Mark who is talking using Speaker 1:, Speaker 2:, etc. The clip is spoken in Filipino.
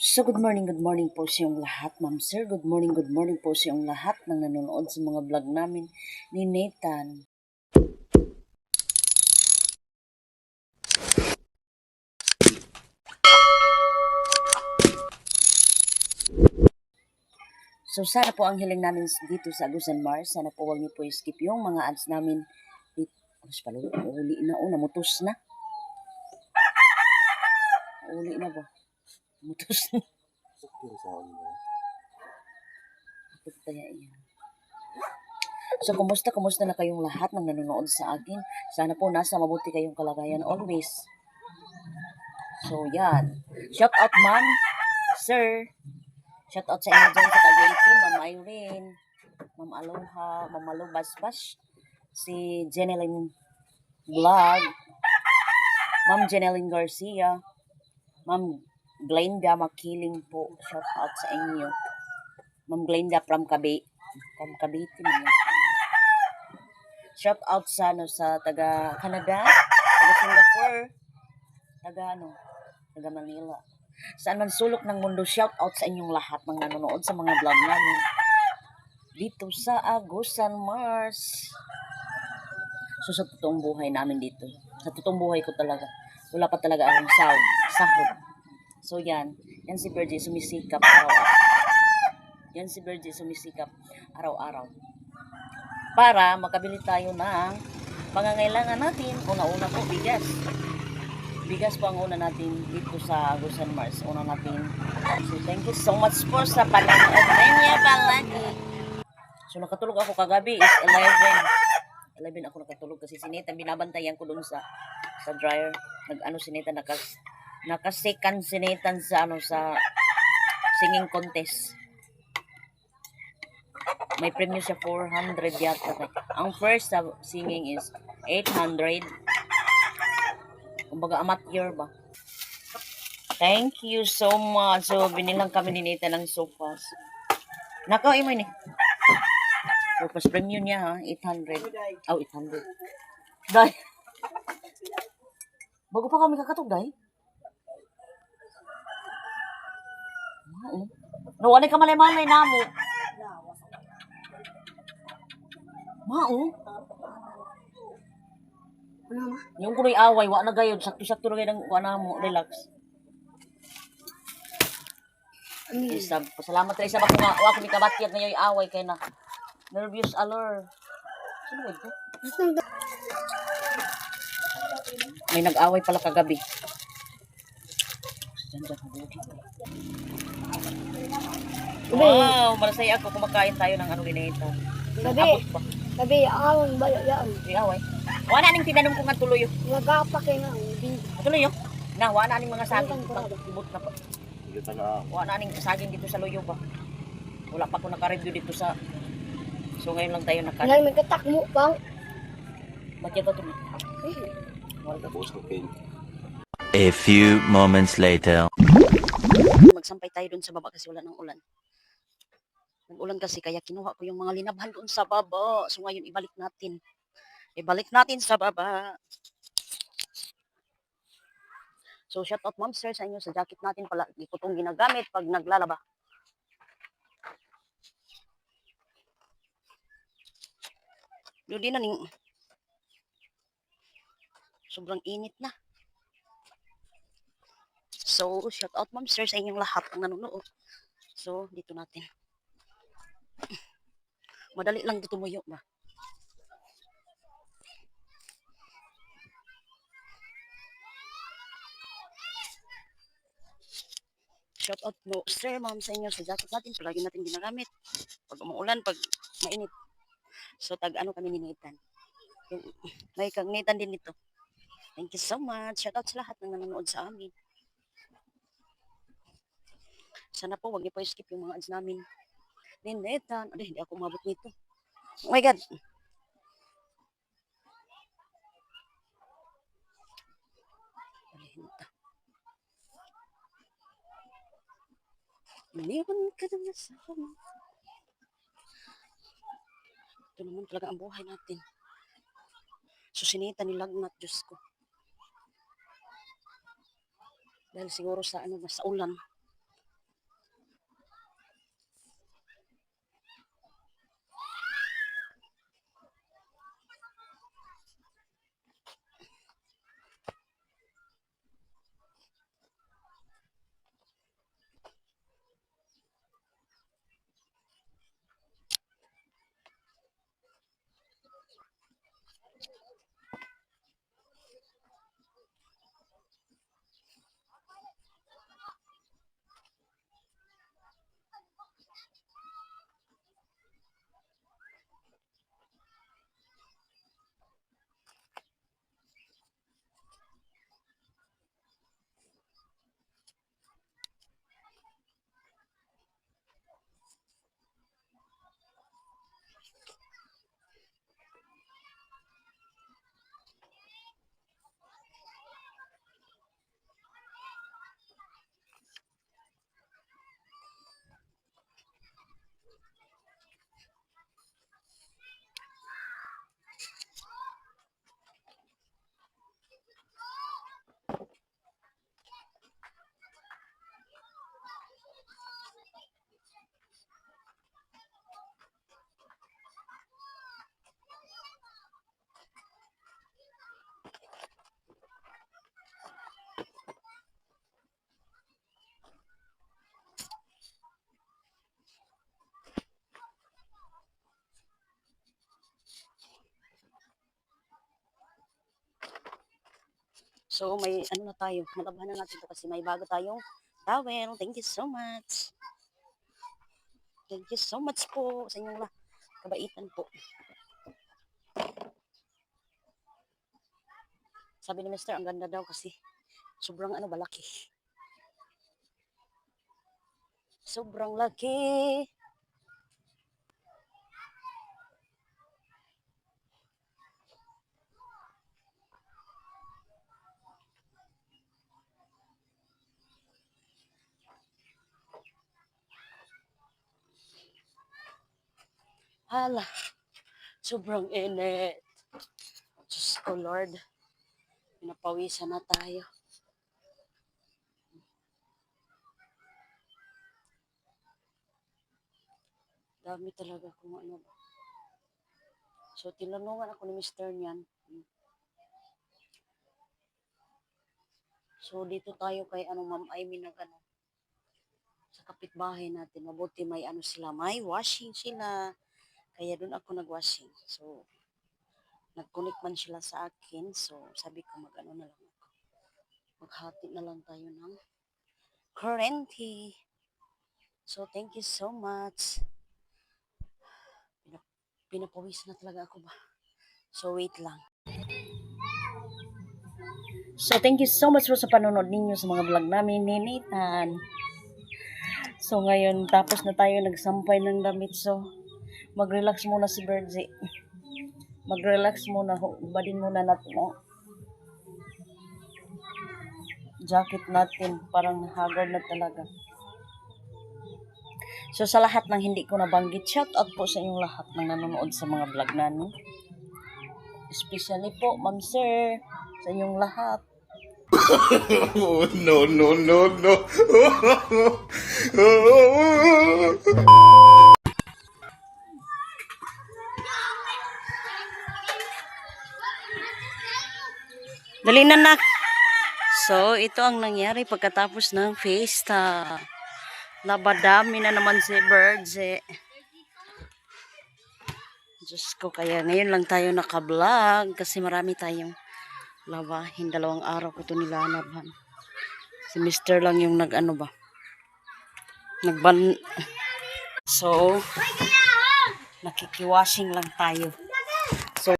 Speaker 1: So good morning po sa iyong lahat, ma'am sir. Good morning po sa iyong lahat ng nanonood sa mga vlog namin ni Nathan. So sana po ang hiling namin dito sa Agusan Mars, sana po huwag niyo po skip yung mga ads namin dito. Uli na, namutos na. Uli na ba? Mutos na. Kaya yan. So, kumusta na kayong lahat ng nanonood sa akin? Sana po nasa mabuti kayong kalagayan always. So, yan. Shout out, ma'am, sir. Shout out sa inyo dyan sa Cagayan team, Ma'am Irene, Ma'am Aloha, Ma'am Malo Basbas, si Jeneline Vlog, Ma'am Jeneline Garcia, Ma'am Glenda Makiling po. Shout out sa inyo. Ma'am Glenda from Cavite man. Shout out sa taga Canada, taga Singapore, taga Manila. Saan man sulok ng mundo, shout out sa inyong lahat ng nanonood sa mga vlog namin dito sa Agusan Mars. So sa totoong buhay namin dito, sa totoong buhay ko talaga, wala pa talaga akong sahod. So yan si Virgie sumisikap araw-araw. Yan si Virgie sumisikap araw-araw para makabili tayo ng pangangailangan natin. Una-una po, bigas. Bigas po ang una natin dito sa Agusan Mars. Una natin. So, thank you so much po sa panonood ninyo palagi. So, nakatulog ako kagabi is 11. 11 ako nakatulog kasi si Nathan, binabantayan ko dun sa dryer. Si Nathan, naka-second si Nathan sa sa singing contest. May premyo siya 400 yata. Ang first sa singing is 800. Kumbaga amateur ba? Thank you so much. So, binilang kami ni Nathan ng sofas. Nakaw, imo ni. Sofas premium niya ha, 800. 800. Day. Bago pa kami kakatog, day. Nawala ka malay-malay na mo. Yung kunoy away, wa na gayod, sakto-sakto na gayod ng mo, relax. Salamat rin sa mga nga, wa ko ni kabatyag ngayon away kay na nervous alert. Sino ba ito? May nag-away pala kagabi. Wow, malasaya ako kumakain tayo ng ginita.
Speaker 2: Gabi, awang bayo yan.
Speaker 1: May away. Wala ning tinanong ko nga tuloy.
Speaker 2: Nagapak nga.
Speaker 1: Tuloy yo. Na wala ning mga saging ibot na pa. Wala ning saging dito sa Loyo ba. Wala pa ko naka-review dito sa. So ngayon lang tayo naka.
Speaker 2: Nang nagkatak mo bang?
Speaker 1: Bakit ito?
Speaker 3: A few moments later.
Speaker 1: Magsampay tayo dun sa baba kasi wala nang ulan. Nag-ulan kasi kaya kinuha ko yung mga linabhan doon sa baba. So ngayon ibalik natin. Ibalik natin sa baba. So shout out ma'am sir sa inyo sa jacket natin pala. Di ko itong ginagamit pag naglalaba. Hindi na ning sobrang init na. So shout out ma'am sir sa inyong lahat ng nanonood. So dito natin. Madali lang dito tumuyo ba. Shout out mo sir ma'am sa inyo sa jacket natin. Palagi natin ginagamit. Pag umuulan, pag mainit. So tag kami ni Nathan. May kang Nathan din ito. Thank you so much. Shout out sa lahat ng nanonood sa amin. Sana po wag niyo po skip yung mga ads namin. Then Nathan, hindi ako umabot nito. Oh my God. Maliwan ka na sa akin. Ito naman talaga ang buhay natin. Susinita nilagnat, Diyos ko. Dahil siguro sa sa ulan. So, may ano na tayo. Nalabahan na natin to kasi may bago tayong towel. Thank you so much. Thank you so much po sa inyong kabaitan po. Sabi ni Mr. ang ganda daw kasi sobrang ano balaki. Sobrang laki. Hala, sobrang init. Diyos ko Lord, pinapawisan na tayo. Dami talaga kung ano. So, tinanungan ako ni Mr. niyan. So, dito tayo kay Ma'am Amy nag sa kapitbahay natin. Mabuti may sila, may washing sila. Kaya doon ako nag-washing. So, nag-connect man sila sa akin. So, sabi ko na lang ako. Maghati na lang tayo ng kurente. So, thank you so much. Pinapawis na talaga ako ba? So, wait lang. So, thank you so much po sa panonood ninyo sa mga vlog namin ni Nathan. So, ngayon, tapos na tayo nagsampay ng damit. So, mag-relax muna si Birdie. Mag-relax muna. Badin muna natin jacket natin. Parang haggard na talaga. So, sa lahat ng hindi ko nabanggit, shout out po sa inyong lahat ng nanonood sa mga vlog namin. Especially po, Ma'am Sir, sa inyong lahat.
Speaker 4: Oh, no, no, no, no.
Speaker 1: Dali na nak. So, ito ang nangyari pagkatapos ng fiesta. Labadami na naman si Birds Diyos ko, kaya ngayon lang tayo naka-vlog kasi marami tayong labahin. 2 araw ko ito nilalabhan. Si Mr. lang yung nagban. So, nakikiwashing lang tayo.